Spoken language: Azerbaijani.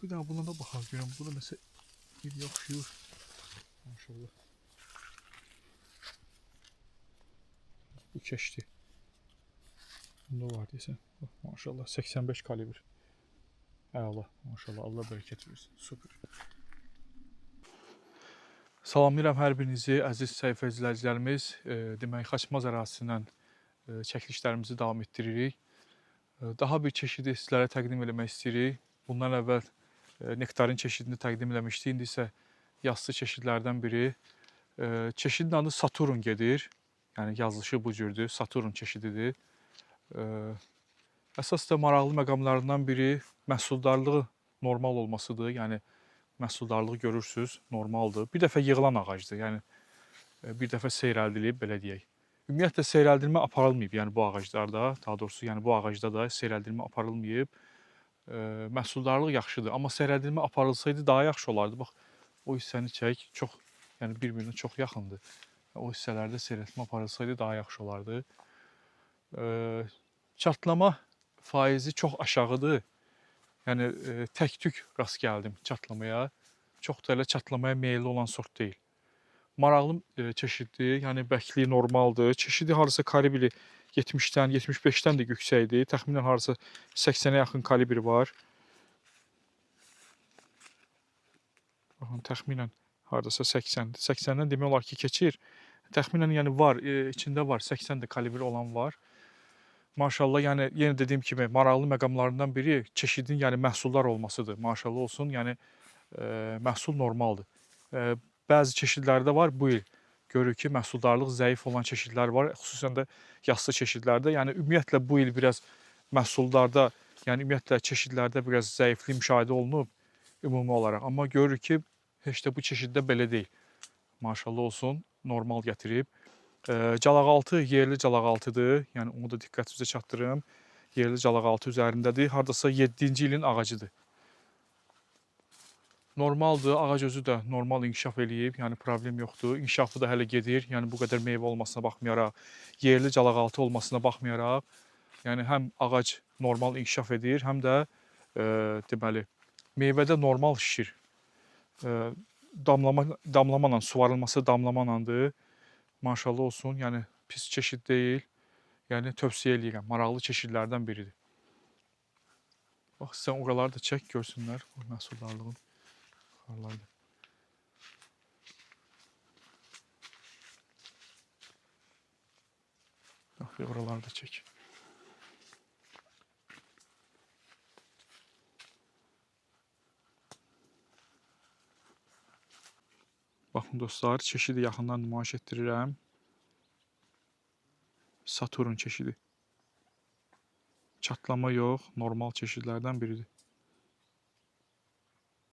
Bir daha buna da baxaq görəm. Bu da nəsə bir yaxşıyır. Maşallah. Bu keçdi. Bunda var desən. Maşallah 85 kalibr. Əla. Maşallah Allah bərəkət versin. Super. Salamlayıram hər birinizi əziz səhifə izləyicilərimiz. Demək Xaçmaz ərazisindən çəkilişlərimizi davam etdiririk. Daha bir çeşidi sizlərə təqdim eləmək istəyirik. Bundan əvvəl nektarin çeşidini təqdim eləmişdik. İndi isə yassı çeşidlərdən biri. Çeşidin adı Saturn gedir. Yəni yazılışı bu cürdür. Saturn çeşididir. Əsas da maraqlı məqamlarından biri məhsuldarlığı normal olmasıdır. Yəni məhsuldarlığı görürsünüz, normaldır. Bir dəfə yığılan ağacdır. Yəni bir dəfə seyrəldilib, belə deyək. Ümumiyyətlə seyrəldilmə aparılmayıb, yəni bu ağaclarda, daha doğrusu yəni bu ağacda da seyrəldilmə aparılmayıb. Məhsuldarlıq yaxşıdır, amma seyrəldilmə aparılsaydı daha yaxşı olardı. Bax, o hissəni çək, çox, yəni bir-birinə çox yaxındır. O hissələrdə seyrəldilmə aparılsaydı daha yaxşı olardı. Çatlama faizi çox aşağıdır. Yəni tək-tük rast gəldim çatlamaya. Çox da elə çatlamaya meyilli olan sort deyil. Maraqlı çeşiddir, yəni bəkliyi normaldır. Çeşidi harasa kalibri 70-dən, 75-dən də yüksəkdir. Təxminən harasa 80-ə yaxın kalibri var. Baxın, təxminən haradasa 80-dir. 80-dən demək olar ki, keçir. Təxminən yəni var, içində var, 80 də kalibri olan var. Maşallah, yəni yenə dediyim kimi maraqlı məqamlarından biri çeşidin yəni məhsuldar olmasıdır. Maşallah olsun, yəni məhsul normaldır. Bəzi çeşidlərdə var bu il görürük ki, məhsuldarlıq zəif olan çeşidlər var, xüsusən də yassı çeşidlərdə. Yəni ümumiyyətlə bu il biraz məhsuldarda, yəni ümumiyyətlə çeşidlərdə biraz zəiflik müşahidə olunub ümumi olaraq. Amma görürük ki, heç də bu çeşiddə belə deyil. Maşallah olsun, normal gətirib. Calaqaltı yerli calaqaltıdır. Yəni onu da diqqətinizə çatdırım. Yerli calaqaltı üzərindədir. Hardasa 7-ci ilin ağacıdır. Normaldır, ağac özü də normal inkişaf eləyib, yəni problem yoxdur. İnkişafı da hələ gedir, yəni bu qədər meyvə olmasına baxmayaraq, yerli calaqaltı olmasına baxmayaraq, yəni həm ağac normal inkişaf edir, həm də deməli, meyvədə normal şişir. Damlama ilə, suvarılması damlamanandır. Maşallah olsun, yəni pis çeşid deyil, yəni tövsiyə eləyirəm, maraqlı çeşidlərdən biridir. Bax, sən o qaları da çək, görsünlər o məhsuldarlığın. Yuxarılarda. Bax, oraları da çək. Baxın dostlar, çeşidi yaxından nümayiş etdirirəm. Saturn çeşidi. Çatlama yox, normal çeşidlərdən biridir.